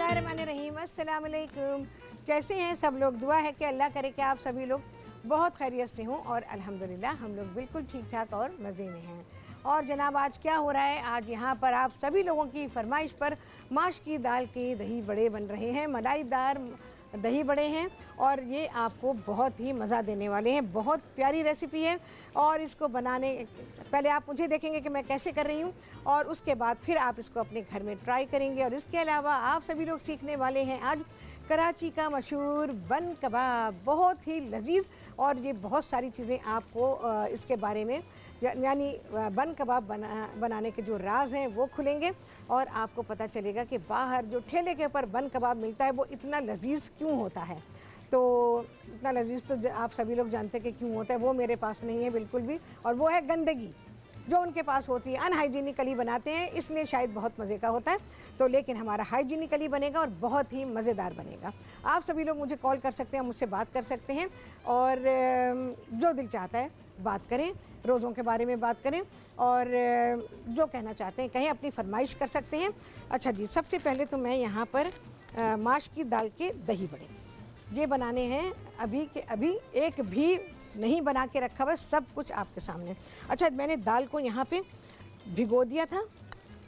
बिस्मिल्लाहिर्रहमानिर्रहीम। अस्सलाम वालेकुम। कैसे हैं सब लोग? दुआ है कि अल्लाह करे कि आप सभी लोग बहुत खैरियत से हों और अल्हम्दुलिल्लाह हम लोग बिल्कुल ठीक ठाक और मज़े में हैं। और जनाब आज क्या हो रहा है? आज यहाँ पर आप सभी लोगों की फरमाइश पर माश की दाल के दही बड़े बन रहे हैं। मलाईदार दही बड़े हैं और ये आपको बहुत ही मज़ा देने वाले हैं। बहुत प्यारी रेसिपी है और इसको बनाने पहले आप मुझे देखेंगे कि मैं कैसे कर रही हूँ और उसके बाद फिर आप इसको अपने घर में ट्राई करेंगे। और इसके अलावा आप सभी लोग सीखने वाले हैं आज कराची का मशहूर बन कबाब, बहुत ही लजीज़। और ये बहुत सारी चीज़ें आपको इसके बारे में यानी बन कबाब बनाने के जो राज हैं वो खुलेंगे और आपको पता चलेगा कि बाहर जो ठेले के ऊपर बन कबाब मिलता है वो इतना लजीज़ क्यों होता है। तो इतना लजीज़ तो आप सभी लोग जानते हैं कि क्यों होता है। वो मेरे पास नहीं है बिल्कुल भी, और वो है गंदगी जो उनके पास होती है। अनहाइजीनिकली बनाते हैं इसलिए शायद बहुत मज़े का होता है। तो लेकिन हमारा हाइजीनिकली बनेगा और बहुत ही मज़ेदार बनेगा। आप सभी लोग मुझे कॉल कर सकते हैं, मुझसे बात कर सकते हैं और जो दिल चाहता है बात करें, रोज़ों के बारे में बात करें और जो कहना चाहते हैं कहें, अपनी फरमाइश कर सकते हैं। अच्छा जी, सबसे पहले तो मैं यहाँ पर माश की दाल के दही बड़े ये बनाने हैं। अभी के अभी एक भी नहीं बना के रखा हुआ, सब कुछ आपके सामने। अच्छा, मैंने दाल को यहाँ पे भिगो दिया था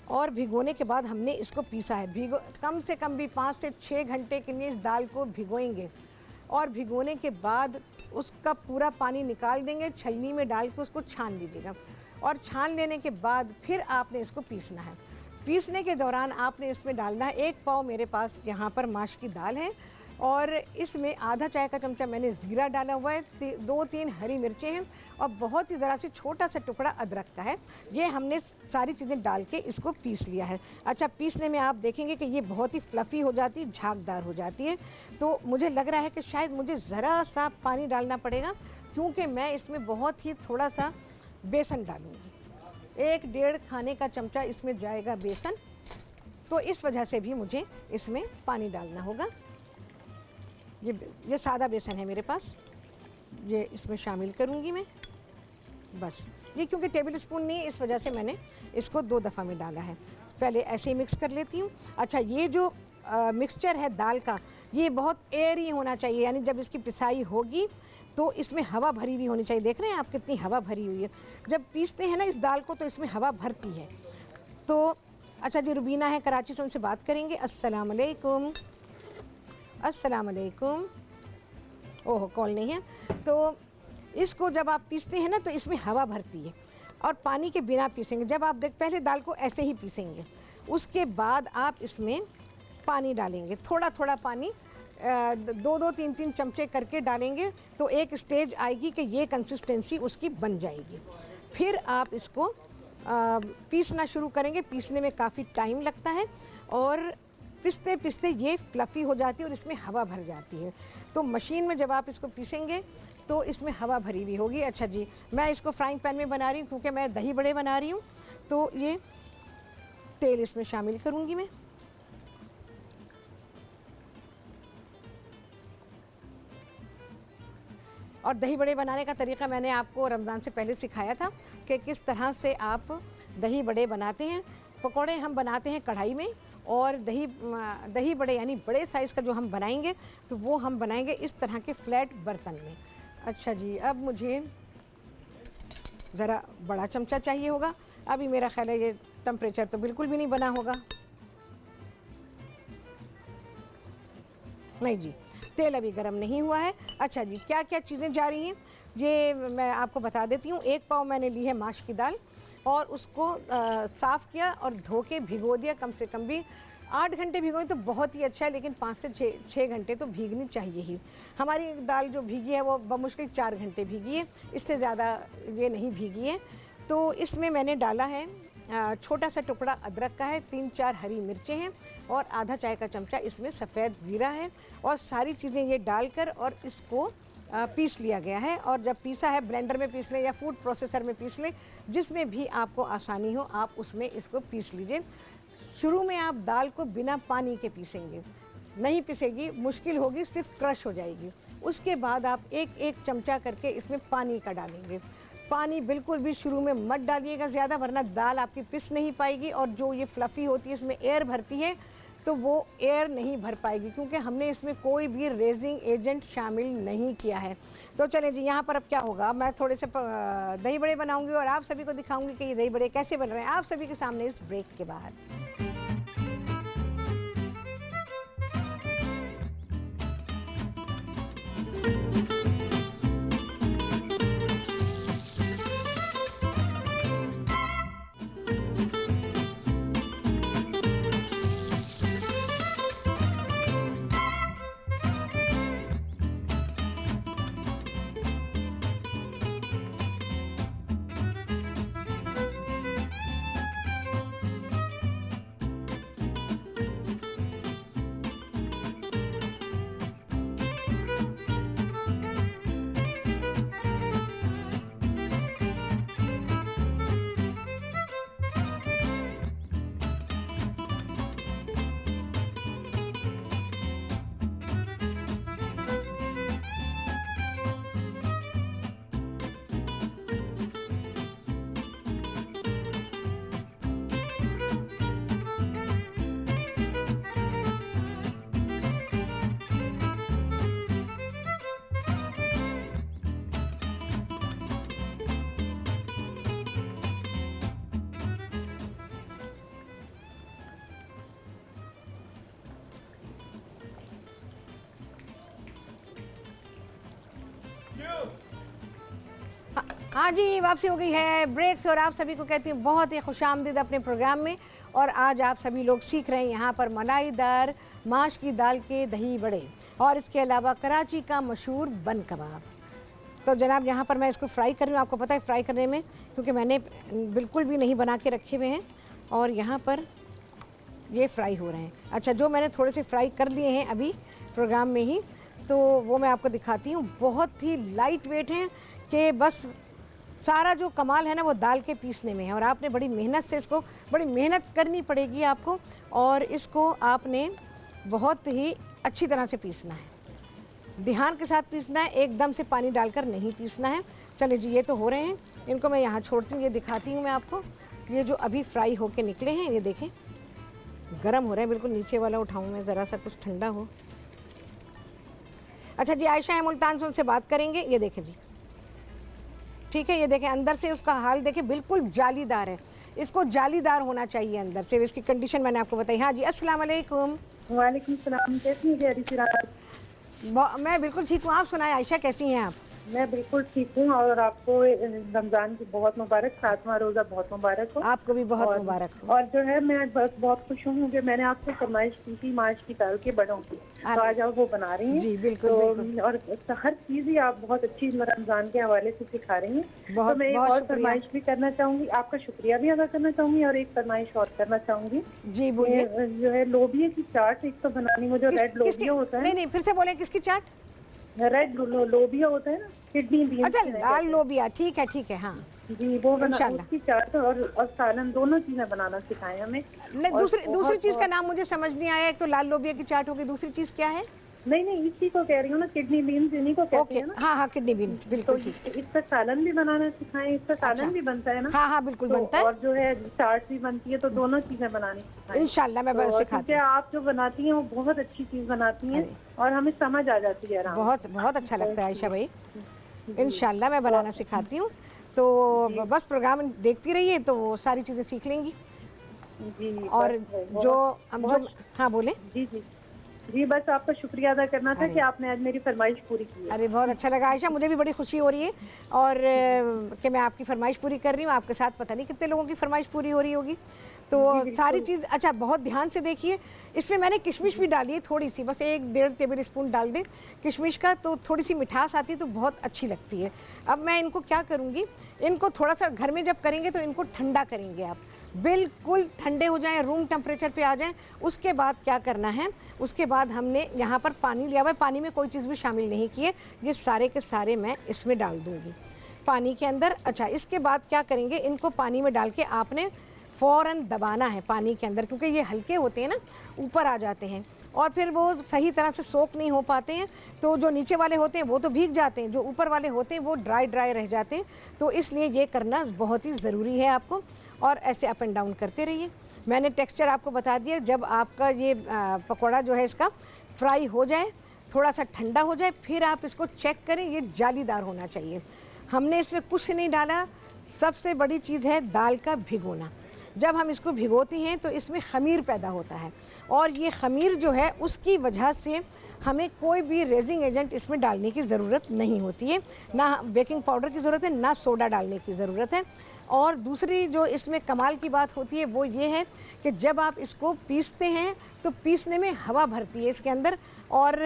और भिगोने के बाद हमने इसको पीसा है। कम से कम भी 5 से 6 घंटे के लिए इस दाल को भिगोएंगे और भिगोने के बाद उसका पूरा पानी निकाल देंगे। छलनी में डाल के उसको छान लीजिएगा और छान लेने के बाद फिर आपने इसको पीसना है। पीसने के दौरान आपने इसमें डालना है 1 पाव मेरे पास यहाँ पर माश की दाल है और इसमें आधा चाय का चमचा मैंने ज़ीरा डाला हुआ है, 2-3 हरी मिर्चें हैं और बहुत ही ज़रा सी छोटा सा टुकड़ा अदरक का है। ये हमने सारी चीज़ें डाल के इसको पीस लिया है। अच्छा, पीसने में आप देखेंगे कि ये बहुत ही फ्लफ़ी हो जाती है, झागदार हो जाती है। तो मुझे लग रहा है कि शायद मुझे ज़रा सा पानी डालना पड़ेगा क्योंकि मैं इसमें बहुत ही थोड़ा सा बेसन डालूँगी। 1-1.5 खाने का चमचा इसमें जाएगा बेसन, तो इस वजह से भी मुझे इसमें पानी डालना होगा। ये सादा बेसन है मेरे पास, ये इसमें शामिल करूँगी मैं। बस ये क्योंकि टेबल स्पून नहीं है इस वजह से मैंने इसको 2 दफ़ा में डाला है। पहले ऐसे ही मिक्स कर लेती हूँ। अच्छा, ये जो मिक्सचर है दाल का, ये बहुत एयरी होना चाहिए, यानी जब इसकी पिसाई होगी तो इसमें हवा भरी हुई होनी चाहिए। देख रहे हैं आप कितनी हवा भरी हुई है। जब पीसते हैं ना इस दाल को तो इसमें हवा भरती है। तो अच्छा जी, रुबीना है कराची से, उनसे बात करेंगे। अस्सलाम वालेकुम। अस्सलाम वालेकुम। ओह, कॉल नहीं है। तो इसको जब आप पीसते हैं ना तो इसमें हवा भरती है और पानी के बिना पीसेंगे। जब आप पहले दाल को ऐसे ही पीसेंगे, उसके बाद आप इसमें पानी डालेंगे, थोड़ा थोड़ा पानी 2-2, 3-3 चमचे करके डालेंगे तो एक स्टेज आएगी कि ये कंसिस्टेंसी उसकी बन जाएगी। फिर आप इसको पीसना शुरू करेंगे। पीसने में काफ़ी टाइम लगता है और पिसते पिसते ये फ्लफ़ी हो जाती है और इसमें हवा भर जाती है। तो मशीन में जब आप इसको पीसेंगे तो इसमें हवा भरी हुई होगी। अच्छा जी, मैं इसको फ्राइंग पैन में बना रही हूँ क्योंकि मैं दही बड़े बना रही हूँ। तो ये तेल इसमें शामिल करूँगी मैं। और दही बड़े बनाने का तरीका मैंने आपको रमज़ान से पहले सिखाया था कि किस तरह से आप दही बड़े बनाते हैं। पकौड़े हम बनाते हैं कढ़ाई में और दही बड़े यानी बड़े साइज़ का जो हम बनाएंगे तो वो हम बनाएंगे इस तरह के फ्लैट बर्तन में। अच्छा जी, अब मुझे ज़रा बड़ा चमचा चाहिए होगा। अभी मेरा ख्याल है ये टेम्परेचर तो बिल्कुल भी नहीं बना होगा। नहीं जी, तेल अभी गर्म नहीं हुआ है। अच्छा जी, क्या क्या चीज़ें जा रही हैं ये मैं आपको बता देती हूँ। 1 पाव मैंने ली है माश की दाल और उसको साफ़ किया और धो के भिगो दिया। कम से कम भी 8 घंटे भिगोएं तो बहुत ही अच्छा है, लेकिन 5 से 6 घंटे तो भीगनी चाहिए ही। हमारी दाल जो भीगी है वो बमुश्किल 4 घंटे भीगी है, इससे ज़्यादा ये नहीं भीगी है। तो इसमें मैंने डाला है छोटा सा टुकड़ा अदरक का है, 3-4 हरी मिर्चें हैं और आधा चाय का चमचा इसमें सफ़ेद ज़ीरा है और सारी चीज़ें ये डालकर और इसको पीस लिया गया है। और जब पीसा है ब्लेंडर में पीस लें या फूड प्रोसेसर में पीस लें, जिसमें भी आपको आसानी हो आप उसमें इसको पीस लीजिए। शुरू में आप दाल को बिना पानी के पीसेंगे, नहीं पिसेगी, मुश्किल होगी, सिर्फ क्रश हो जाएगी। उसके बाद आप 1-1 चमचा करके इसमें पानी का डालेंगे। पानी बिल्कुल भी शुरू में मत डालिएगा ज़्यादा, वरना दाल आपकी पिस नहीं पाएगी और जो ये फ्लफ़ी होती है इसमें एयर भरती है तो वो एयर नहीं भर पाएगी, क्योंकि हमने इसमें कोई भी रेजिंग एजेंट शामिल नहीं किया है। तो चलें जी, यहाँ पर अब क्या होगा, मैं थोड़े से दही बड़े बनाऊंगी और आप सभी को दिखाऊंगी कि ये दही बड़े कैसे बन रहे हैं आप सभी के सामने इस ब्रेक के बाद। हाँ जी, वापसी हो गई है ब्रेक से और आप सभी को कहती हूँ बहुत ही खुशामदीद अपने प्रोग्राम में। और आज आप सभी लोग सीख रहे हैं यहाँ पर मलाईदार माश की दाल के दही बड़े और इसके अलावा कराची का मशहूर बन कबाब। तो जनाब यहाँ पर मैं इसको फ्राई कर रही हूँ, आपको पता है फ्राई करने में, क्योंकि मैंने बिल्कुल भी नहीं बना के रखे हुए हैं और यहाँ पर ये फ्राई हो रहे हैं। अच्छा, जो मैंने थोड़े से फ्राई कर लिए हैं अभी प्रोग्राम में ही, तो वो मैं आपको दिखाती हूँ। बहुत ही लाइट वेट हैं कि बस सारा जो कमाल है ना वो दाल के पीसने में है। और आपने बड़ी मेहनत से इसको, बड़ी मेहनत करनी पड़ेगी आपको और इसको आपने बहुत ही अच्छी तरह से पीसना है, ध्यान के साथ पीसना है, एकदम से पानी डालकर नहीं पीसना है। चलिए जी, ये तो हो रहे हैं, इनको मैं यहाँ छोड़ती हूँ। ये दिखाती हूँ मैं आपको, ये जो अभी फ्राई होके निकले हैं, ये देखें गरम हो रहे हैं बिल्कुल। नीचे वाला उठाऊँ मैं ज़रा सा, कुछ ठंडा हो। अच्छा जी, आयशा है मुल्तान से, उनसे बात करेंगे। ये देखें जी, ठीक है, ये देखें अंदर से उसका हाल देखें, बिल्कुल जालीदार है। इसको जालीदार होना चाहिए अंदर से, इसकी कंडीशन मैंने आपको बताई। हाँ जी, अस्सलाम वालेकुम। वालेकुम सलाम, कैसी हैं? मैं बिल्कुल ठीक हूँ, आप सुनाएं आयशा, कैसी हैं आप? मैं बिल्कुल ठीक हूँ और आपको रमजान की बहुत मुबारक, 7वां रोजा बहुत मुबारक हो। आपको भी बहुत मुबारक हो। और जो है मैं बस बहुत खुश हूँ कि मैंने आपसे फरमाइश की थी माश की दाल के बड़ों की, तो आज आप वो बना रही हैं। जी बिल्कुल, तो बिल्कुल। और हर चीज ही आप बहुत अच्छी रमजान के हवाले से सिखा रही हैं। बहुत, तो मैं एक बहुत और शुक्रिया। फरमाइश भी करना चाहूँगी, आपका शुक्रिया भी अदा करना चाहूँगी और एक फरमाइश और करना चाहूँगी। जी बोलिए। जो है लोबिया की चाट एक तो बनानी, वो जो रेड लोबिया होता है। नहीं, फिर से बोले, किसकी चाट? रेड लोबिया होता है ना, किडनी बीन्स। अच्छा, लाल लोबिया, ठीक है, हाँ जी, वो बना, उसकी चाट और सालन दोनों चीजें बनाना सिखाएं हमें। नहीं, दूसरी चीज का नाम मुझे समझ नहीं आया। एक तो लाल लोबिया की चाट होगी, दूसरी चीज क्या है? नहीं, इसी को कह रही हूँ ना, किडनी बीन्स, इन्हीं को कहते हैं ना। हाँ, किडनी बीन्स, बिल्कुल ठीक। तो इसका सालन भी बनाना सिखाएं, इसका सालन भी बनता है ना। हाँ, बिल्कुल बनता है। और जो है चाट भी बनती है, तो दोनों चीजें बनानी सिखाएं इंशाल्लाह मैं सिखाती हूँ। आप जो बनाती हैं वो बहुत अच्छी चीज बनाती हैं और हमें समझ आ जाती है। बहुत अच्छा लगता है आयशा भाई, इंशाल्लाह मैं बनाना सिखाती हूँ। तो बस प्रोग्राम देखती रहिए तो वो सारी चीज़ें सीख लेंगी। जी, और जो हाँ बोले। जी, बस आपका शुक्रिया अदा करना था कि आपने आज मेरी फरमाइश पूरी की है। अरे बहुत अच्छा लगा आयशा, मुझे भी बड़ी खुशी हो रही है और कि मैं आपकी फरमाइश पूरी कर रही हूँ। आपके साथ पता नहीं कितने लोगों की फरमाइश पूरी हो रही होगी। तो सारी चीज़, अच्छा बहुत ध्यान से देखिए, इसमें मैंने किशमिश भी डाली है थोड़ी सी, बस 1-1.5 टेबल स्पून डाल दें किशमिश का, तो थोड़ी सी मिठास आती है, तो बहुत अच्छी लगती है। अब मैं इनको क्या करूँगी, इनको थोड़ा सा घर में जब करेंगे तो इनको ठंडा करेंगे आप, बिल्कुल ठंडे हो जाएं, रूम टेम्परेचर पे आ जाएं। उसके बाद क्या करना है, उसके बाद हमने यहाँ पर पानी लिया हुआ है, पानी में कोई चीज़ भी शामिल नहीं किए, ये सारे के सारे मैं इसमें डाल दूँगी पानी के अंदर। अच्छा, इसके बाद क्या करेंगे, इनको पानी में डाल के आपने फ़ौरन दबाना है पानी के अंदर, क्योंकि ये हल्के होते हैं ना, ऊपर आ जाते हैं और फिर वो सही तरह से सोक नहीं हो पाते हैं। तो जो नीचे वाले होते हैं वो तो भीग जाते हैं, जो ऊपर वाले होते हैं वो ड्राई रह जाते हैं। तो इसलिए ये करना बहुत ही ज़रूरी है आपको। और ऐसे अप एंड डाउन करते रहिए मैंने टेक्सचर आपको बता दिया। जब आपका ये पकौड़ा जो है इसका फ्राई हो जाए, थोड़ा सा ठंडा हो जाए, फिर आप इसको चेक करें, ये जालीदार होना चाहिए। हमने इसमें कुछ नहीं डाला। सबसे बड़ी चीज़ है दाल का भिगोना। जब हम इसको भिगोते हैं तो इसमें ख़मीर पैदा होता है, और ये ख़मीर जो है उसकी वजह से हमें कोई भी रेजिंग एजेंट इसमें डालने की ज़रूरत नहीं होती है, ना बेकिंग पाउडर की ज़रूरत है, ना सोडा डालने की ज़रूरत है। और दूसरी जो इसमें कमाल की बात होती है वो ये है कि जब आप इसको पीसते हैं तो पीसने में हवा भरती है इसके अंदर, और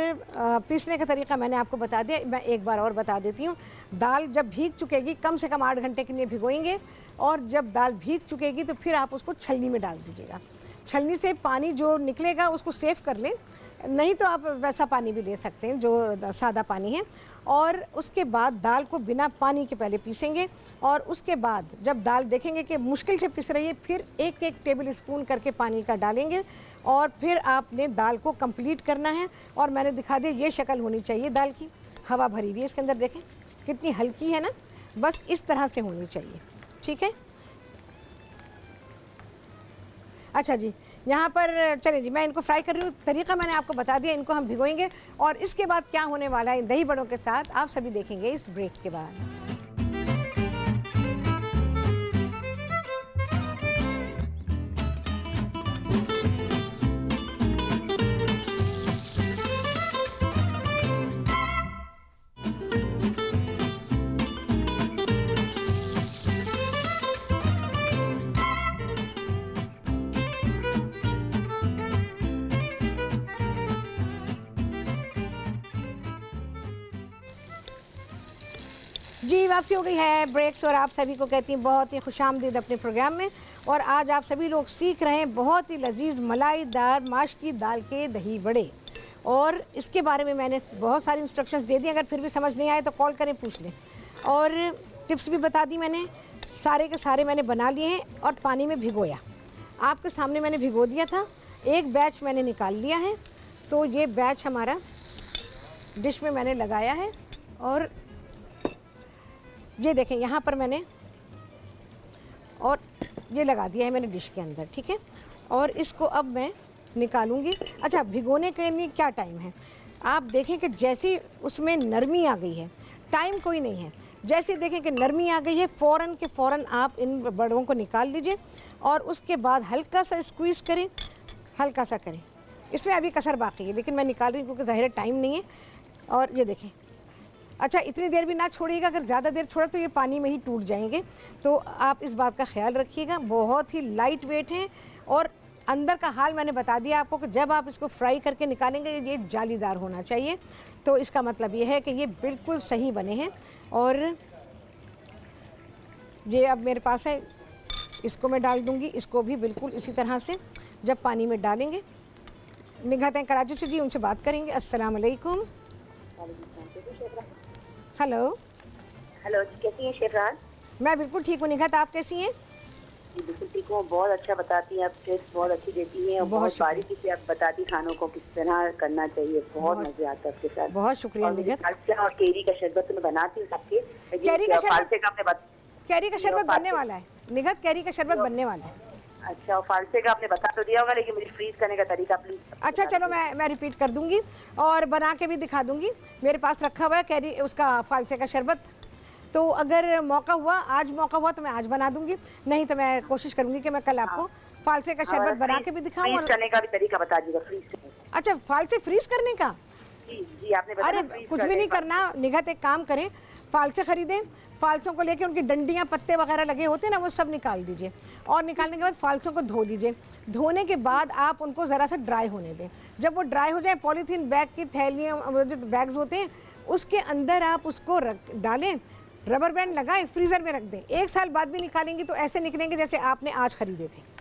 पीसने का तरीका मैंने आपको बता दिया। मैं एक बार और बता देती हूँ। दाल जब भीग चुकेगी, कम से कम 8 घंटे के लिए भिगोएंगे, और जब दाल भीग चुकेगी तो फिर आप उसको छलनी में डाल दीजिएगा। छलनी से पानी जो निकलेगा उसको सेव कर लें, नहीं तो आप वैसा पानी भी ले सकते हैं जो सादा पानी है। और उसके बाद दाल को बिना पानी के पहले पीसेंगे, और उसके बाद जब दाल देखेंगे कि मुश्किल से पिस रही है, फिर 1-1 टेबल स्पून करके पानी का डालेंगे, और फिर आपने दाल को कंप्लीट करना है। और मैंने दिखा दिया, ये शक्ल होनी चाहिए दाल की, हवा भरी हुई है इसके अंदर, देखें कितनी हल्की है ना, बस इस तरह से होनी चाहिए। ठीक है, अच्छा जी, यहाँ पर चलिए जी, मैं इनको फ्राई कर रही हूँ। तरीका मैंने आपको बता दिया। इनको हम भिगोएंगे, और इसके बाद क्या होने वाला है दही बड़ों के साथ आप सभी देखेंगे इस ब्रेक के बाद। जी, वापसी हो गई है ब्रेक्स, और आप सभी को कहती हैं बहुत ही खुशामदीद अपने प्रोग्राम में। और आज आप सभी लोग सीख रहे हैं बहुत ही लजीज मलाईदार माश की दाल के दही बड़े, और इसके बारे में मैंने बहुत सारी इंस्ट्रक्शंस दे दी। अगर फिर भी समझ नहीं आए तो कॉल करें, पूछ लें। और टिप्स भी बता दी मैंने, सारे के सारे मैंने बना लिए हैं, और पानी में भिगोया आपके सामने मैंने भिगो दिया था। एक बैच मैंने निकाल लिया है, तो ये बैच हमारा डिश में मैंने लगाया है, और ये देखें यहाँ पर मैंने और ये लगा दिया है मैंने डिश के अंदर। ठीक है, और इसको अब मैं निकालूंगी। अच्छा, भिगोने के लिए क्या टाइम है, आप देखें कि जैसे उसमें नरमी आ गई है, टाइम कोई नहीं है, जैसे देखें कि नरमी आ गई है, फ़ौरन के फ़ौरन आप इन बड़ों को निकाल लीजिए, और उसके बाद हल्का सा स्क्वीज़ करें, हल्का सा करें। इसमें अभी कसर बाकी है, लेकिन मैं निकाल रही हूँ क्योंकि ज़ाहिर टाइम नहीं है। और ये देखें, अच्छा इतनी देर भी ना छोड़िएगा, अगर ज़्यादा देर छोड़ा तो ये पानी में ही टूट जाएंगे, तो आप इस बात का ख्याल रखिएगा। बहुत ही लाइट वेट हैं, और अंदर का हाल मैंने बता दिया आपको कि जब आप इसको फ्राई करके निकालेंगे ये जालीदार होना चाहिए, तो इसका मतलब ये है कि ये बिल्कुल सही बने हैं। और ये अब मेरे पास है, इसको मैं डाल दूँगी, इसको भी बिल्कुल इसी तरह से जब पानी में डालेंगे। निगाहत हैं कराची से जी, उनसे बात करेंगे। अस्सलाम वालेकुम। हेलो हेलो जी, कैसी हैं शेफरान? मैं बिल्कुल ठीक हूँ। निगाहत, आप कैसी हैं? जी बिल्कुल ठीक हूँ, बहुत अच्छा बताती हैं आप, टिप्स बहुत अच्छी देती हैं, और बहुत बारीकी से आप बताती खानों को किस तरह करना चाहिए, बहुत मजे आता है आपके साथ। बहुत शुक्रिया निगाहत। और केरी का शरबत तो मैं बनाती हूँ सबके। कैरी का शरबत बनने वाला है निगाहत, कैरी का शरबत बनने वाला है। अच्छा, और फालसे का आपने बता तो दिया होगा, लेकिन मुझे फ्रीज करने का तरीका प्लीज। अच्छा चलो, मैं रिपीट कर दूंगी और बना के भी दिखा दूंगी। मेरे पास रखा हुआ है कैरी उसका फालसे का शरबत, तो अगर मौका हुआ, आज मौका हुआ तो मैं आज बना दूंगी, नहीं तो मैं कोशिश करूंगी कि मैं कल आपको फालसे का शरबत बना के भी दिखाऊं। फ्रीज करने का भी तरीका बता दीजिएगा, फ्रीज करने का। अच्छा, फालसे फ्रीज करने का? जी आपने बताया। अरे कुछ भी नहीं करना निगाहत, एक काम करें, फालसे खरीदें, फालसों को लेके उनकी डंडियाँ पत्ते वगैरह लगे होते हैं ना, वो सब निकाल दीजिए, और निकालने के बाद फालसों को धो लीजिए। धोने के बाद आप उनको ज़रा सा ड्राई होने दें। जब वो ड्राई हो जाए, पॉलीथीन बैग की थैलियाँ जो बैग्स होते हैं उसके अंदर आप उसको डालें, रबर बैंड लगाएं, फ्रीज़र में रख दें। 1 साल बाद भी निकालेंगी तो ऐसे निकलेंगे जैसे आपने आज खरीदे थे।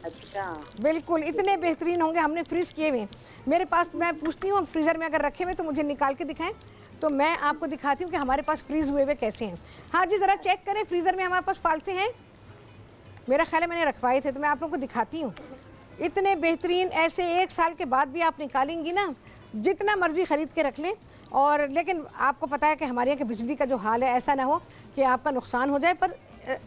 अच्छा, बिल्कुल इतने बेहतरीन होंगे, हमने फ्रीज़ किए हुए हैं मेरे पास। मैं पूछती हूँ फ्रीज़र में अगर रखे हुए तो मुझे निकाल के दिखाएं, तो मैं आपको दिखाती हूँ कि हमारे पास फ्रीज़ हुए हुए कैसे हैं। हाँ जी, ज़रा चेक करें फ्रीज़र में हमारे पास फालसे हैं, मेरा ख्याल है मैंने रखवाए थे, तो मैं आप लोगों को दिखाती हूँ। इतने बेहतरीन, ऐसे 1 साल के बाद भी आप निकालेंगी ना, जितना मर्ज़ी ख़रीद के रख लें। और लेकिन आपको पता है कि हमारे यहाँ के बिजली का जो हाल है, ऐसा ना हो कि आपका नुकसान हो जाए, पर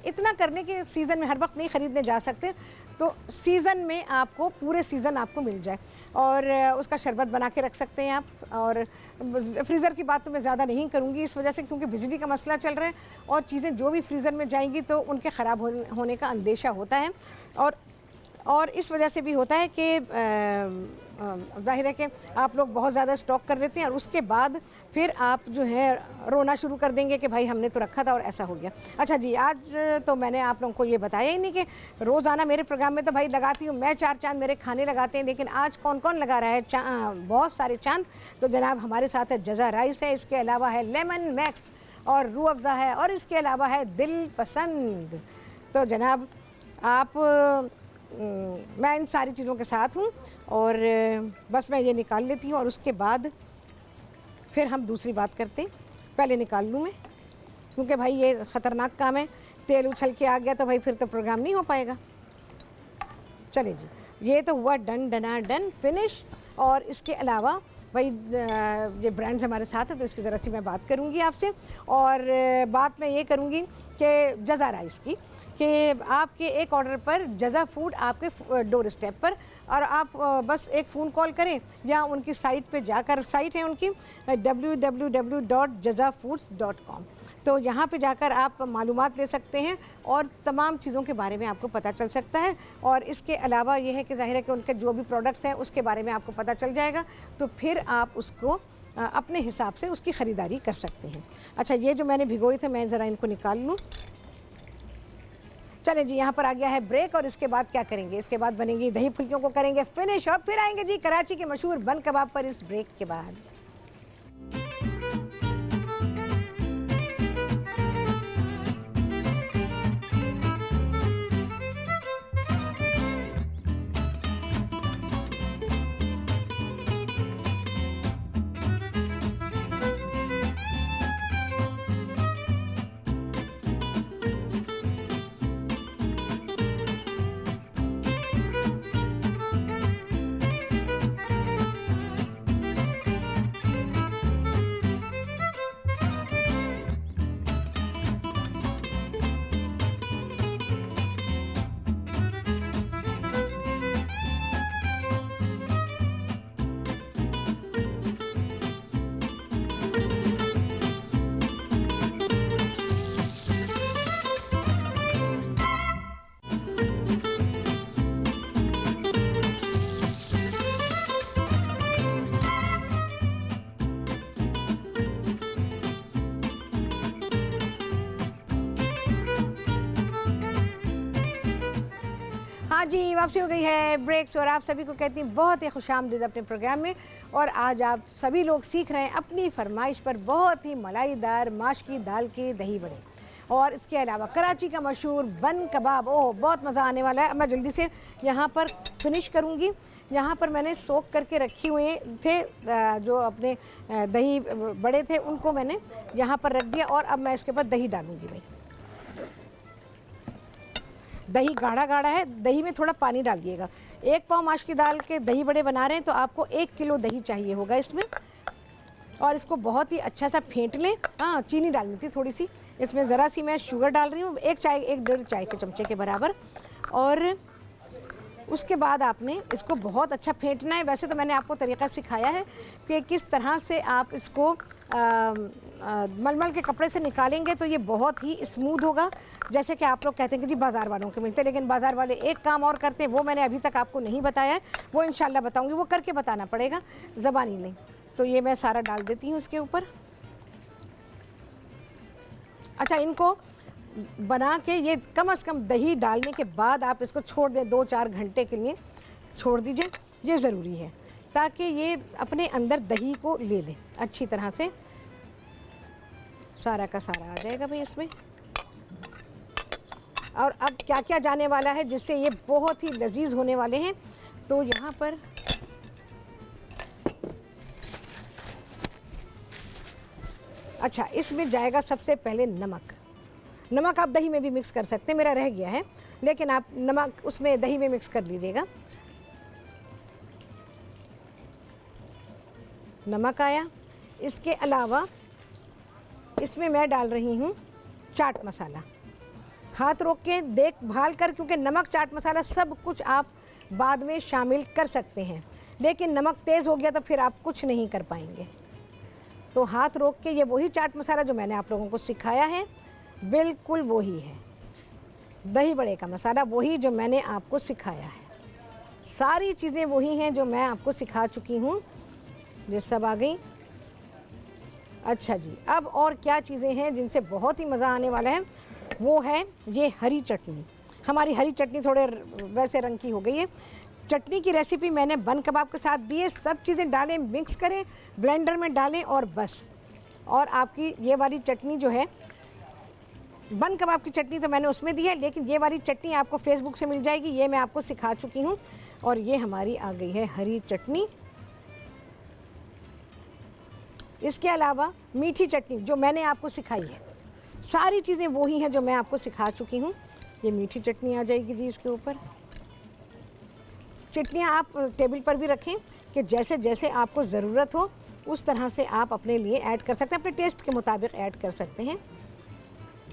इतना करने के सीज़न में हर वक्त नहीं ख़रीदने जा सकते, तो सीज़न में आपको पूरे सीज़न आपको मिल जाए। और उसका शरबत बना के रख सकते हैं आप। और फ्रीज़र की बात तो मैं ज़्यादा नहीं करूँगी इस वजह से, क्योंकि बिजली का मसला चल रहा है और चीज़ें जो भी फ्रीज़र में जाएंगी तो उनके ख़राब होने का अंदेशा होता है। और इस वजह से भी होता है कि ज़ाहिर है कि आप लोग बहुत ज़्यादा स्टॉक कर लेते हैं और उसके बाद फिर आप जो है रोना शुरू कर देंगे कि भाई हमने तो रखा था और ऐसा हो गया। अच्छा जी, आज तो मैंने आप लोगों को ये बताया ही नहीं कि रोज़ाना मेरे प्रोग्राम में तो भाई लगाती हूँ मैं 4 चांद, मेरे खाने लगाते हैं, लेकिन आज कौन कौन लगा रहा है बहुत सारे चांद। तो जनाब हमारे साथ है जज़ा राइस है, इसके अलावा है लेमन मैक्स और रूह अफ़ज़ा है, और इसके अलावा है दिल पसंद। तो जनाब आप मैं इन सारी चीज़ों के साथ हूँ और बस मैं ये निकाल लेती हूँ और उसके बाद फिर हम दूसरी बात करते हैं। पहले निकाल लूँ मैं, क्योंकि भाई ये ख़तरनाक काम है, तेल उछल के आ गया तो भाई फिर तो प्रोग्राम नहीं हो पाएगा। चले जी, ये तो हुआ डन डना डन फिनिश। और इसके अलावा भाई ये ब्रांड्स हमारे साथ है तो इसकी ज़रा सी मैं बात करूँगी आपसे। और बात मैं ये करूँगी कि जज़ा राइस की, कि आपके एक ऑर्डर पर जज़ा फूड आपके डोर स्टेप पर, और आप बस एक फ़ोन कॉल करें या उनकी साइट पे जाकर, साइट है उनकी www.jazafoods.com, तो यहाँ पे जाकर आप मालूमात ले सकते हैं और तमाम चीज़ों के बारे में आपको पता चल सकता है। और इसके अलावा ये है कि ज़ाहिर है कि उनके जो भी प्रोडक्ट्स हैं उसके बारे में आपको पता चल जाएगा, तो फिर आप उसको अपने हिसाब से उसकी ख़रीदारी कर सकते हैं। अच्छा, ये जो मैंने भिगोए थे मैं ज़रा इनको निकाल लूँ। चलें जी, यहाँ पर आ गया है ब्रेक और इसके बाद क्या करेंगे, इसके बाद बनेंगी दही फुल्कियों को करेंगे फिनिश और फिर आएंगे जी कराची के मशहूर बन कबाब पर इस ब्रेक के बाद। हाँ जी, वापसी हो गई है ब्रेक्स और आप सभी को कहती हैं बहुत ही खुशामदीद अपने प्रोग्राम में। और आज आप सभी लोग सीख रहे हैं अपनी फरमाइश पर बहुत ही मलाईदार माश की दाल के दही बड़े और इसके अलावा कराची का मशहूर बन कबाब। ओह, बहुत मज़ा आने वाला है। अब मैं जल्दी से यहाँ पर फिनिश करूँगी। यहाँ पर मैंने सोक करके रखे हुए थे जो अपने दही बड़े थे, उनको मैंने यहाँ पर रख दिया और अब मैं इसके ऊपर दही डालूँगी। भाई दही गाढ़ा गाढ़ा है, दही में थोड़ा पानी डालिएगा। 1 पाव माश की दाल के दही बड़े बना रहे हैं तो आपको 1 किलो दही चाहिए होगा इसमें। और इसको बहुत ही अच्छा सा फेंट लें। हाँ, चीनी डालनी थी थोड़ी सी, इसमें ज़रा सी मैं शुगर डाल रही हूँ, 1 डेढ़ चाय के चमचे के बराबर। और उसके बाद आपने इसको बहुत अच्छा फेंटना है। वैसे तो मैंने आपको तरीक़ा सिखाया है कि किस तरह से आप इसको मलमल के कपड़े से निकालेंगे तो ये बहुत ही स्मूथ होगा। जैसे कि आप लोग कहते हैं कि जी बाज़ार वालों के मिलते हैं, लेकिन बाज़ार वाले एक काम और करते हैं, वो मैंने अभी तक आपको नहीं बताया है, वो इंशाल्लाह बताऊंगी। वो करके बताना पड़ेगा, ज़बानी नहीं। तो ये मैं सारा डाल देती हूँ इसके ऊपर। अच्छा, इनको बना के ये कम से कम दही डालने के बाद आप इसको छोड़ दें, 2-4 घंटे के लिए छोड़ दीजिए। ये ज़रूरी है ताकि ये अपने अंदर दही को ले ले अच्छी तरह से। सारा का सारा आ जाएगा भाई इसमें। और अब क्या क्या जाने वाला है जिससे ये बहुत ही लजीज होने वाले हैं। तो यहाँ पर अच्छा, इसमें जाएगा सबसे पहले नमक। नमक आप दही में भी मिक्स कर सकते हैं, मेरा रह गया है, लेकिन आप नमक उसमें दही में मिक्स कर लीजिएगा। नमक आया। इसके अलावा इसमें मैं डाल रही हूँ चाट मसाला। हाथ रोक के देखभाल कर, क्योंकि नमक, चाट मसाला सब कुछ आप बाद में शामिल कर सकते हैं, लेकिन नमक तेज़ हो गया तो फिर आप कुछ नहीं कर पाएंगे। तो हाथ रोक के, ये वही चाट मसाला जो मैंने आप लोगों को सिखाया है, बिल्कुल वही है। दही बड़े का मसाला वही जो मैंने आपको सिखाया है। सारी चीज़ें वही हैं जो मैं आपको सिखा चुकी हूँ। ये सब आ गई। अच्छा जी, अब और क्या चीज़ें हैं जिनसे बहुत ही मज़ा आने वाला है, वो है ये हरी चटनी। हमारी हरी चटनी थोड़े वैसे रंग की हो गई है। चटनी की रेसिपी मैंने बन कबाब के साथ दी है। सब चीज़ें डालें, मिक्स करें, ब्लेंडर में डालें और बस। और आपकी ये वाली चटनी जो है, बन कबाब की चटनी तो मैंने उसमें दी है, लेकिन ये वाली चटनी आपको फेसबुक से मिल जाएगी, ये मैं आपको सिखा चुकी हूँ। और ये हमारी आ गई है हरी चटनी। इसके अलावा मीठी चटनी जो मैंने आपको सिखाई है, सारी चीज़ें वही हैं जो मैं आपको सिखा चुकी हूँ। ये मीठी चटनी आ जाएगी जी इसके ऊपर। चटनियाँ आप टेबल पर भी रखें कि जैसे जैसे आपको ज़रूरत हो उस तरह से आप अपने लिए ऐड कर सकते हैं, अपने टेस्ट के मुताबिक ऐड कर सकते हैं।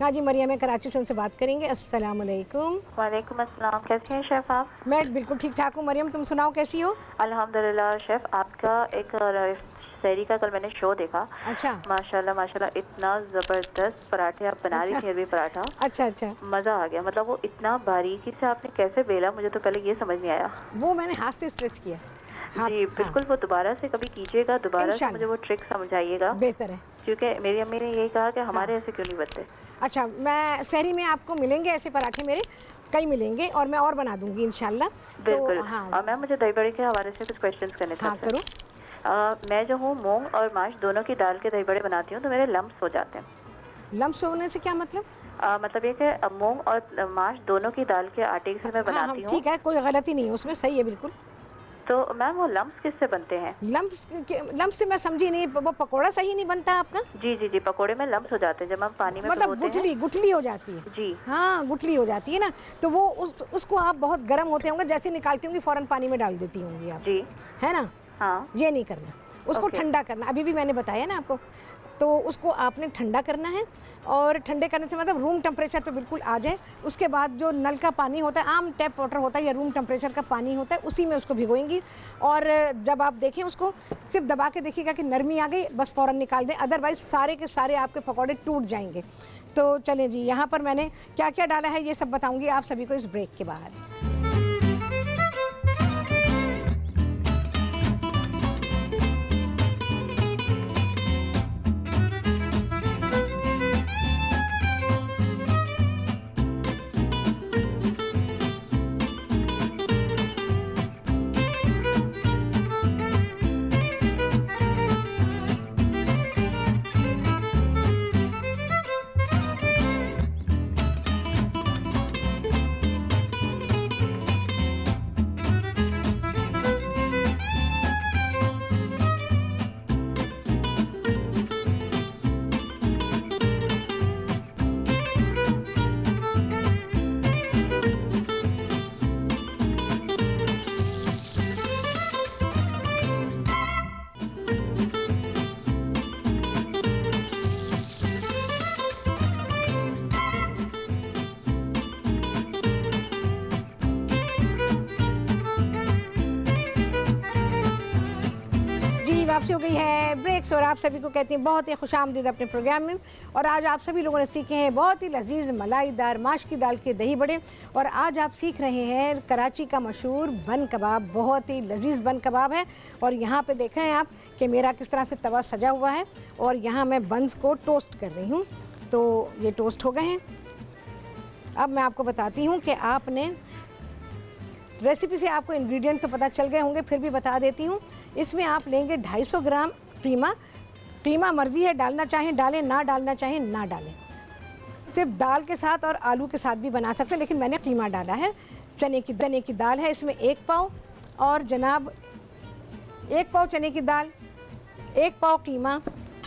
हाँ जी, मरियम है कराची से, उनसे बात करेंगे। अस्सलाम वालेकुम। वालेकुम अस्सलाम। कैसी हैं शेफ़ आप? मैं बिल्कुल ठीक ठाक हूँ। मरियम, तुम सुनाओ कैसी हो? अल्हम्दुलिल्लाह शेफ़, आपका एक सहरी का कल मैंने शो देखा। अच्छा। माशाल्लाह माशाल्लाह, इतना ज़बरदस्त पराठे आप बना रही थी, अरबी पराठा। अच्छा अच्छा, मज़ा आ गया। मतलब वो इतना बारीकी से आपने कैसे बेला, मुझे तो पहले ये समझ नहीं आया। वो मैंने हाथ से स्ट्रेच किया। जी बिल्कुल, वो दोबारा से कभी कीजिएगा, दोबारा से मुझे वो ट्रिक समझाइएगा। बेहतर है, क्योंकि मेरी अम्मी ने यही कहा कि हमारे ऐसे क्यों नहीं बनते। अच्छा, मैं सहरी में आपको मिलेंगे ऐसे पराठे, मेरे कई मिलेंगे और मैं और बना दूंगी इंशाल्लाह। बिल्कुल। हाँ, और मैम, मुझे दही बड़े के हवाले से कुछ क्वेश्चंस करने थे। हाँ करो। मैं जो हूँ मूंग और माश दोनों की दाल के दही बड़े बनाती हूँ, तो मेरे लम्स हो जाते हैं। लम्स होने से क्या मतलब? मतलब ये कि मूंग और माश दोनों की दाल के आटे से मैं बनाती हूँ। ठीक है, कोई गलती नहीं है उसमें, सही है बिल्कुल। तो मैम, वो लम्स किससे बनते हैं? लम्स से मैं समझी नहीं, वो पकोड़ा सही नहीं बनता आपका? जी जी जी, पकोड़े में लम्स हो जाते हैं जब हम पानी में मतलब गुठली हो जाती है। जी हाँ, गुठली हो जाती है ना, तो वो उसको आप बहुत गर्म होते होंगे, जैसे निकालती होंगी फ़ौरन पानी में डाल देती होंगी आप, जी, है ना? हाँ। ये नहीं करना, उसको ठंडा करना। अभी भी मैंने बताया ना आपको, तो उसको आपने ठंडा करना है। और ठंडे करने से मतलब रूम टेम्परेचर पे बिल्कुल आ जाए। उसके बाद जो नल का पानी होता है, आम टैप वाटर होता है या रूम टेम्परेचर का पानी होता है, उसी में उसको भिगोएंगी। और जब आप देखें उसको, सिर्फ दबा के देखिएगा कि नरमी आ गई, बस फ़ौरन निकाल दें, अदरवाइज़ सारे के सारे आपके पकौड़े टूट जाएंगे। तो चलें जी, यहाँ पर मैंने क्या क्या डाला है ये सब बताऊँगी आप सभी को इस ब्रेक के बाद। वापसी हो गई है ब्रेक्स और आप सभी को कहती हैं बहुत ही खुशामदीद अपने प्रोग्राम में। और आज आप सभी लोगों ने सीखे हैं बहुत ही लजीज मलाईदार माश की दाल के दही बड़े। और आज आप सीख रहे हैं कराची का मशहूर बन कबाब, बहुत ही लजीज बन कबाब है। और यहाँ पे देख रहे हैं आप कि मेरा किस तरह से तवा सजा हुआ है और यहाँ मैं बन्स को टोस्ट कर रही हूँ। तो ये टोस्ट हो गए हैं। अब मैं आपको बताती हूँ कि आपने रेसिपी से आपको इंग्रेडिएंट तो पता चल गए होंगे, फिर भी बता देती हूँ। इसमें आप लेंगे 250 ग्राम कीमा। कीमा मर्ज़ी है, डालना चाहें डालें, ना डालना चाहें ना डालें। सिर्फ दाल के साथ और आलू के साथ भी बना सकते हैं, लेकिन मैंने कीमा डाला है। चने की दाल है इसमें 1 पाव, और जनाब 1 पाव चने की दाल, 1 पाव कीमा,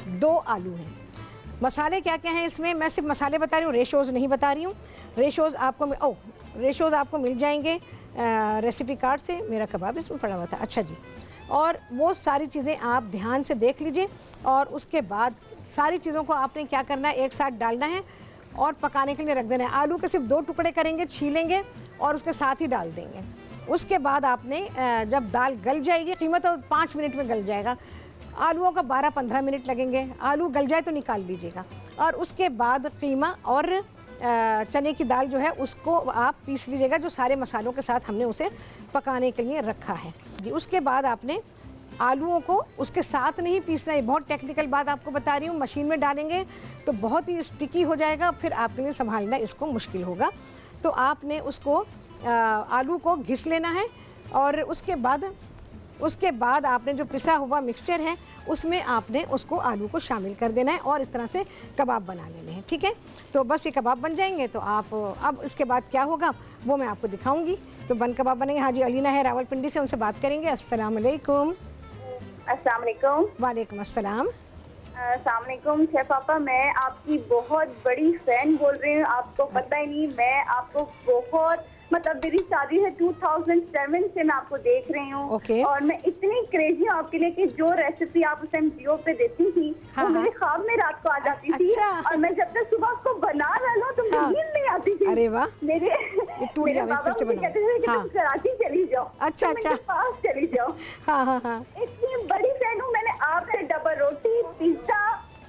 2 आलू हैं। मसाले क्या क्या हैं इसमें, मैं सिर्फ मसाले बता रही हूँ, रेशोज़ नहीं बता रही हूँ। रेशोज़ आपको मिल जाएंगे रेसिपी कार्ड से। मेरा कबाब इसमें पड़ा हुआ था। अच्छा जी, और वो सारी चीज़ें आप ध्यान से देख लीजिए। और उसके बाद सारी चीज़ों को आपने क्या करना है, एक साथ डालना है और पकाने के लिए रख देना है। आलू के सिर्फ 2 टुकड़े करेंगे, छीलेंगे और उसके साथ ही डाल देंगे। उसके बाद आपने जब दाल गल जाएगी, कीमत तो 5 मिनट में गल जाएगा, आलूओं का 12-15 मिनट लगेंगे। आलू गल जाए तो निकाल लीजिएगा और उसके बाद कीमा और चने की दाल जो है उसको आप पीस लीजिएगा, जो सारे मसालों के साथ हमने उसे पकाने के लिए रखा है जी। उसके बाद आपने आलूओं को उसके साथ नहीं पीसना है, बहुत टेक्निकल बात आपको बता रही हूँ। मशीन में डालेंगे तो बहुत ही स्टिकी हो जाएगा, फिर आपके लिए संभालना इसको मुश्किल होगा। तो आपने उसको आलू को घिस लेना है और उसके बाद आपने जो पिसा हुआ मिक्सचर है उसमें आपने उसको आलू को शामिल कर देना है और इस तरह से कबाब बना लेने हैं, ठीक है। तो बस ये कबाब बन जाएंगे तो आप अब इसके बाद क्या होगा वो मैं आपको दिखाऊंगी। तो बन कबाब बनेंगे। हाँ जी, अलीना है रावलपिंडी से, उनसे बात करेंगे। अस्सलाम वालेकुम। अस्सलाम वालेकुम। वालेकुम अस्सलाम। अस्सलाम वालेकुम शेफ पापा, मैं आपकी बहुत बड़ी फैन बोल रही हूँ। आपको पता ही नहीं, मैं आपको बहुत मतलब मेरी शादी है 2007 से मैं आपको देख रही हूँ। Okay. और मैं इतनी क्रेजी हूँ आपके लिए कि जो रेसिपी आप उस टाइम जियो पे देती थी हाँ, वो मेरे ख्वाब में रात को आ जाती थी। अच्छा। और मैं जब तक सुबह उसको बना रहा हूँ तो मुझे नींद नहीं आती थी। अरे वाह, मेरे फिर बाबा से मुझे कहते थे कि तुम कराची चली जाओ, अच्छा तुम इनके पास चली जाओ। हाँ। इतनी बड़ी फैन हूँ। मैंने आपसे डबल रोटी, पिज्जा,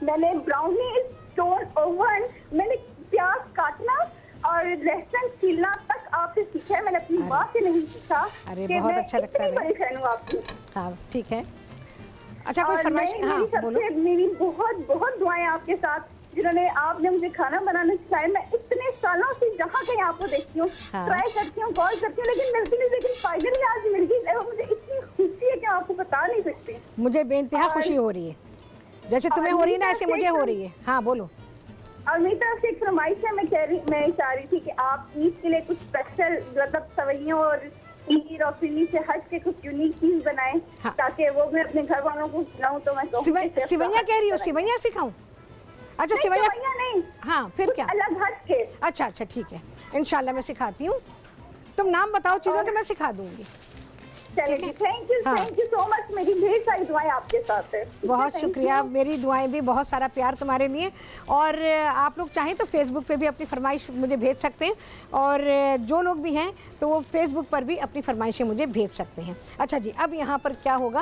मैंने ब्राउनी, स्टोन ओवन, मैंने प्याज काटना और लहसुन छीलना तक आपसे सीखा है। मैंने अपनी माँ से नहीं सीखा। अरे बहुत अच्छा लगता है। इतनी बड़ी फैन हूँ आपकी। हाँ ठीक है। अच्छा कोई फरमाइश? हाँ बोलो। मेरी बहुत बहुत दुआएं आपके साथ, जिन्होंने आपने मुझे खाना बनाना सिखाया। मैं इतने सालों से जहाँ कहीं आपको देखती हूँ, ट्राई करती हूँ, कॉल करती हूँ, लेकिन मिलती नहीं। लेकिन फाइनली आज मिल गई। मुझे इतनी खुशी है कि आपको बता नहीं सकती। मुझे बेइंतहा खुशी हो रही है, जैसे तुम्हें हो रही है ना ऐसे मुझे हो रही है। हाँ बोलो। और मेरी तरफ से एक फरमाइश है, मैं चाह रही थी कि आप ईद के लिए कुछ स्पेशल मतलब सवैयों और खीर और फिरनी से हट के कुछ यूनिक चीज बनाएं। हाँ। ताकि वो मैं अपने घर वालों को खिलाऊं। तो मैं सिवैया कह रही हो? सिवैया सिखाऊं? अच्छा सिवैया नहीं, हाँ फिर क्या अलग हट के। अच्छा ठीक है, इंशाल्लाह मैं सिखाती हूँ। तुम नाम बताओ चीज़ों के, मैं सिखा दूंगी। चलिए, थैंक यू सो मच। मेरी ढेर सारी दुआएं आपके साथ है। बहुत शुक्रिया, मेरी दुआएं भी, बहुत सारा प्यार तुम्हारे लिए। और आप लोग चाहें तो फेसबुक पे भी अपनी फरमाइश मुझे भेज सकते हैं, और जो लोग भी हैं तो वो फेसबुक पर भी अपनी फरमाइशें मुझे भेज सकते हैं। अच्छा जी, अब यहाँ पर क्या होगा,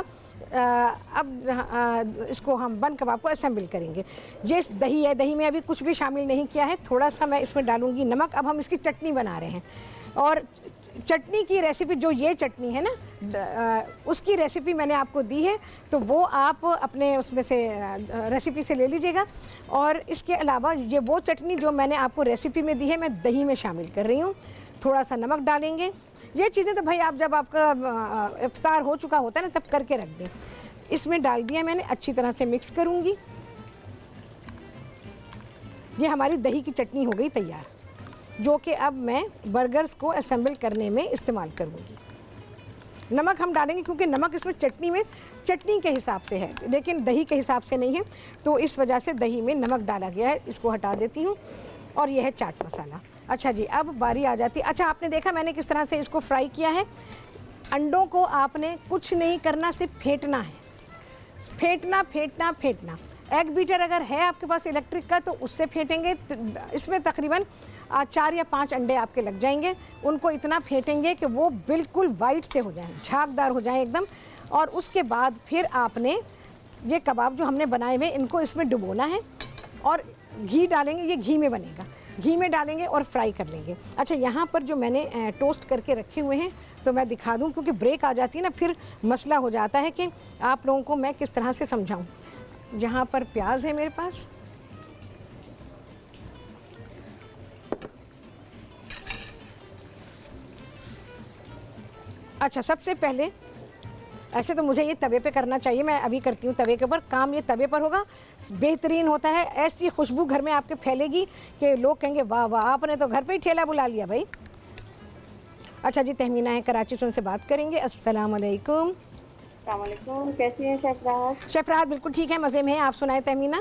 अब इसको हम बन कबाब को असेंबल करेंगे। ये दही है, दही में अभी कुछ भी शामिल नहीं किया है, थोड़ा सा मैं इसमें डालूंगी नमक। अब हम इसकी चटनी बना रहे हैं, और चटनी की रेसिपी, जो ये चटनी है ना, उसकी रेसिपी मैंने आपको दी है, तो वो आप अपने उसमें से रेसिपी से ले लीजिएगा। और इसके अलावा ये वो चटनी जो मैंने आपको रेसिपी में दी है, मैं दही में शामिल कर रही हूँ। थोड़ा सा नमक डालेंगे। ये चीज़ें तो भाई आप जब आपका इफ्तार हो चुका होता है ना, तब करके रख दें। इसमें डाल दिया मैंने, अच्छी तरह से मिक्स करूँगी। ये हमारी दही की चटनी हो गई तैयार, जो कि अब मैं बर्गर्स को असेंबल करने में इस्तेमाल करूँगी। नमक हम डालेंगे क्योंकि नमक इसमें चटनी में चटनी के हिसाब से है, लेकिन दही के हिसाब से नहीं है, तो इस वजह से दही में नमक डाला गया है। इसको हटा देती हूँ। और यह है चाट मसाला। अच्छा जी, अब बारी आ जाती है। अच्छा, आपने देखा मैंने किस तरह से इसको फ्राई किया है। अंडों को आपने कुछ नहीं करना, सिर्फ फेंटना है। फेंटना। एग बीटर अगर है आपके पास इलेक्ट्रिक का तो उससे फेंटेंगे। इसमें तकरीबन 4 या 5 अंडे आपके लग जाएंगे। उनको इतना फेंटेंगे कि वो बिल्कुल वाइट से हो जाएं, झागदार हो जाएं एकदम। और उसके बाद फिर आपने ये कबाब जो हमने बनाए हुए, इनको इसमें डुबोना है और घी डालेंगे। ये घी में बनेगा, घी में डालेंगे और फ्राई कर लेंगे। अच्छा, यहाँ पर जो मैंने टोस्ट करके रखे हुए हैं तो मैं दिखा दूँ, क्योंकि ब्रेक आ जाती है ना, फिर मसला हो जाता है कि आप लोगों को मैं किस तरह से समझाऊँ। यहाँ पर प्याज है मेरे पास, अच्छा सबसे पहले ऐसे तो मुझे ये तवे पे करना चाहिए, मैं अभी करती हूँ तवे के ऊपर। काम ये तवे पर होगा, बेहतरीन होता है। ऐसी खुशबू घर में आपके फैलेगी कि लोग कहेंगे वाह वाह, आपने तो घर पे ही ठेला बुला लिया भाई। अच्छा जी, तहमीना है कराची से, उनसे बात करेंगे। अस्सलाम वालेकुम। कैसी हैं शेफराज? शेफराज बिल्कुल ठीक है, मज़े में है। आप सुनाए तहमीना?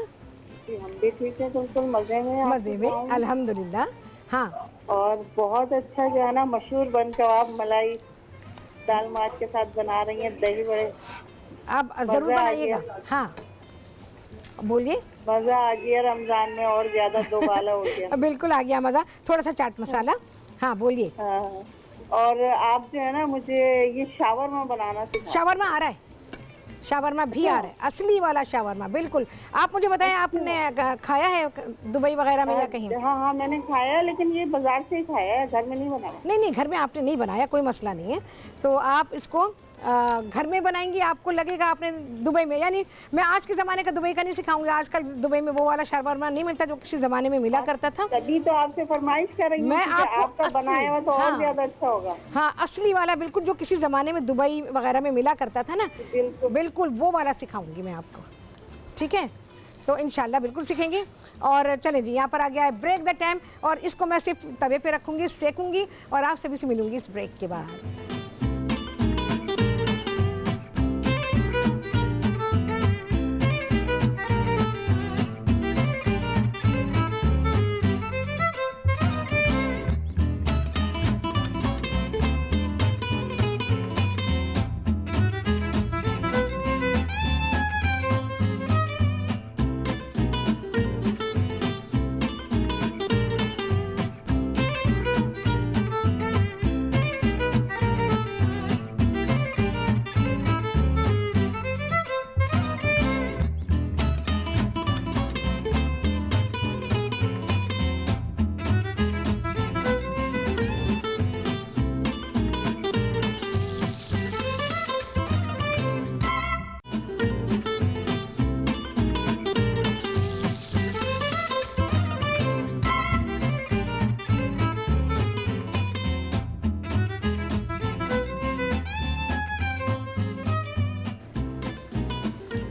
जी हम भी ठीक है, बिल्कुल मज़े में। मज़े में अल्हम्दुलिल्लाह। हाँ, और बहुत अच्छा जो है ना, मशहूर बन कबाब मलाई दाल माछ के साथ बना रही हैं, दही बड़े। आप ज़रूर बनाइएगा। हाँ, बोलिए। मजा आ गया रमजान में, और ज्यादा दोबाला हो गया। बिल्कुल आ गया मज़ा। थोड़ा सा चाट मसाला। हाँ बोलिए। हाँ, और आप जो है ना मुझे ये शावरमा बनाना सिखा। शावरमा आ रहा है, शावरमा भी आ रहा है, असली वाला शावरमा। बिल्कुल। आप मुझे बताएं, आपने खाया है दुबई वगैरह में या कहीं? हाँ हाँ मैंने खाया है, लेकिन ये बाजार से ही खाया है, घर में नहीं बनाया। नहीं नहीं, घर में आपने नहीं बनाया, कोई मसला नहीं है। तो आप इसको घर में बनाएंगी, आपको लगेगा आपने दुबई में, यानी मैं आज के ज़माने का दुबई का नहीं सिखाऊंगी। आजकल दुबई में वो वाला शावरमा नहीं मिलता जो किसी ज़माने में मिला करता था। तभी तो आपसे फरमाइश कर रही हूँ, मैं आपको आपका बनाया हुआ तो और ज्यादा अच्छा होगा। हाँ, असली वाला बिल्कुल, जो किसी ज़माने में दुबई वगैरह में मिला करता था ना, बिल्कुल वो वाला सिखाऊंगी मैं आपको। ठीक है, तो इंशाल्लाह बिल्कुल सीखेंगे। और चलें जी, यहाँ पर आ गया है ब्रेक द टाइम, और इसको मैं सिर्फ तवे पे रखूँगी, सेकूँगी, और आप सभी से मिलूँगी इस ब्रेक के बाद।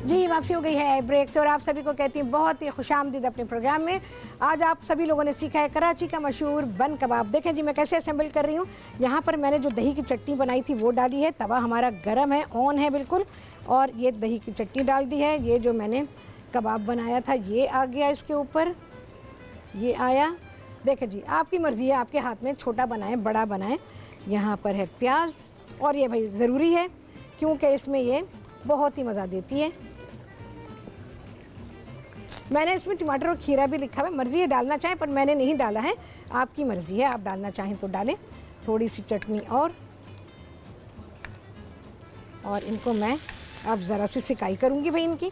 जी, वापसी हो गई है ब्रेक से, और आप सभी को कहती हूँ बहुत ही खुशामदीद अपने प्रोग्राम में। आज आप सभी लोगों ने सीखा है कराची का मशहूर बन कबाब। देखें जी मैं कैसे असेंबल कर रही हूँ। यहाँ पर मैंने जो दही की चटनी बनाई थी वो डाली है, तवा हमारा गर्म है, ऑन है बिल्कुल, और ये दही की चटनी डाल दी है। ये जो मैंने कबाब बनाया था ये आ गया इसके ऊपर, ये आया। देखें जी, आपकी मर्ज़ी है, आपके हाथ में, छोटा बनाएं बड़ा बनाएं। यहाँ पर है प्याज, और ये भाई ज़रूरी है क्योंकि इसमें ये बहुत ही मज़ा देती है। मैंने इसमें टमाटर और खीरा भी लिखा है, मर्ज़ी है डालना चाहें, पर मैंने नहीं डाला है, आपकी मर्ज़ी है, आप डालना चाहें तो डालें। थोड़ी सी चटनी और इनको मैं अब ज़रा सी सिकाई करूँगी भाई इनकी।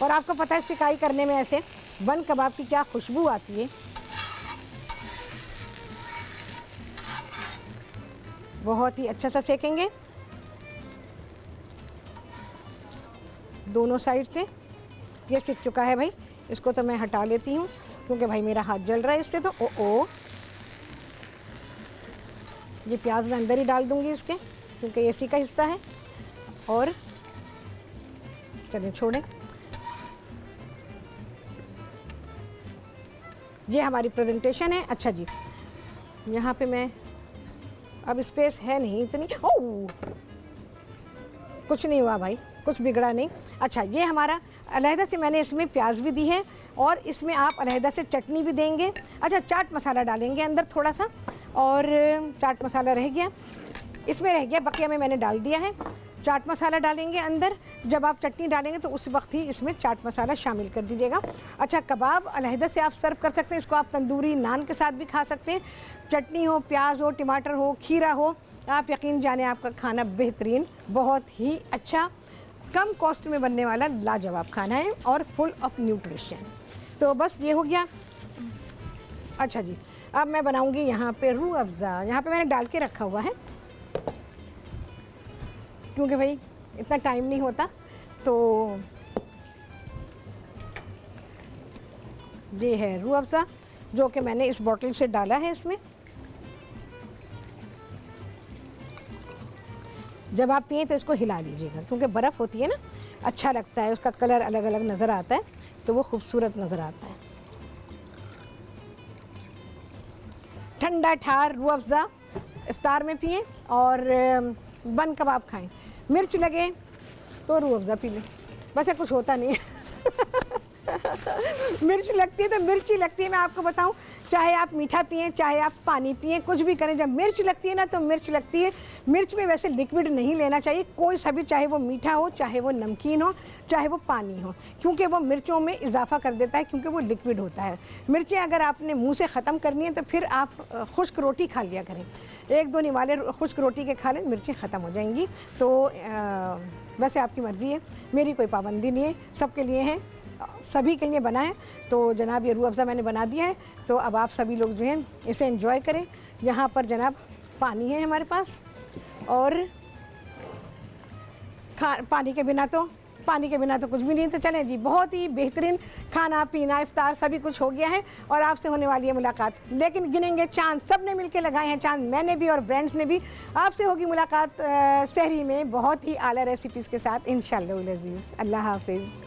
और आपको पता है सिकाई करने में ऐसे बन कबाब की क्या खुशबू आती है, बहुत ही अच्छा सा सेकेंगे दोनों साइड से। ये सिक चुका है भाई, इसको तो मैं हटा लेती हूँ क्योंकि भाई मेरा हाथ जल रहा है इससे। तो ये प्याज मैं अंदर ही डाल दूँगी इसके, क्योंकि ये इसी का हिस्सा है। और चलिए छोड़ें, ये हमारी प्रेजेंटेशन है। अच्छा जी, यहाँ पे मैं अब स्पेस है नहीं इतनी। ओह, कुछ नहीं हुआ भाई, कुछ बिगड़ा नहीं। अच्छा, ये हमारा अलहदा से मैंने इसमें प्याज भी दी है, और इसमें आप अलहदा से चटनी भी देंगे। अच्छा, चाट मसाला डालेंगे अंदर थोड़ा सा, और चाट मसाला रह गया, इसमें रह गया, बकिया में मैंने डाल दिया है। चाट मसाला डालेंगे अंदर, जब आप चटनी डालेंगे तो उस वक्त ही इसमें चाट मसाला शामिल कर दीजिएगा। अच्छा, कबाब अलहदा से आप सर्व कर सकते हैं, इसको आप तंदूरी नान के साथ भी खा सकते हैं। चटनी हो, प्याज हो, टमाटर हो, खीरा हो, आप यकीन जाने आपका खाना बेहतरीन, बहुत ही अच्छा, कम कॉस्ट में बनने वाला लाजवाब खाना है, और फुल ऑफ न्यूट्रिशन। तो बस ये हो गया। अच्छा जी, अब मैं बनाऊंगी यहाँ पे रूह अफ़ज़ा। यहाँ पे मैंने डाल के रखा हुआ है क्योंकि भाई इतना टाइम नहीं होता। तो ये है रूह अफ़ज़ा जो कि मैंने इस बॉटल से डाला है इसमें। जब आप पिएं तो इसको हिला लीजिएगा, क्योंकि बर्फ़ होती है ना, अच्छा लगता है, उसका कलर अलग अलग नज़र आता है, तो वो खूबसूरत नज़र आता है। ठंडा ठार रूह अफ़ज़ा इफ्तार में पिएं, और बन कबाब खाएं। मिर्च लगे तो रूह अफ़ज़ा पी लें, वैसे कुछ होता नहीं है। मिर्च लगती है तो मिर्ची लगती है। मैं आपको बताऊं, चाहे आप मीठा पिएं, चाहे आप पानी पिएं, कुछ भी करें, जब मिर्च लगती है ना तो मिर्च लगती है। मिर्च में वैसे लिक्विड नहीं लेना चाहिए कोई सा भी, चाहे वो मीठा हो, चाहे वो नमकीन हो, चाहे वो पानी हो, क्योंकि वो मिर्चों में इजाफा कर देता है, क्योंकि वो लिक्विड होता है। मिर्चें अगर आपने मुंह से ख़त्म करनी है तो फिर आप खुश्क रोटी खा लिया करें, 1-2 निवाले खुश्क रोटी के खा लें, मिर्चें ख़त्म हो जाएंगी। तो वैसे आपकी मर्ज़ी है, मेरी कोई पाबंदी नहीं है, सबके लिए है, सभी के लिए बना है। तो जनाब ये रूह अफ़ज़ा मैंने बना दिया है, तो अब आप सभी लोग जो हैं इसे एंजॉय करें। यहाँ पर जनाब पानी है हमारे पास, और पानी के बिना तो कुछ भी नहीं। तो चलें जी, बहुत ही बेहतरीन खाना पीना इफ्तार सभी कुछ हो गया है और आपसे होने वाली है मुलाकात। लेकिन गिनेंगे चांद, सब ने मिलकर लगाए हैं चांद, मैंने भी और ब्रांड्स ने भी। आपसे होगी मुलाकात सहरी में बहुत ही आला रेसिपीज़ के साथ इंशाअल्लाह अज़ीज़। अल्लाह हाफ़िज़।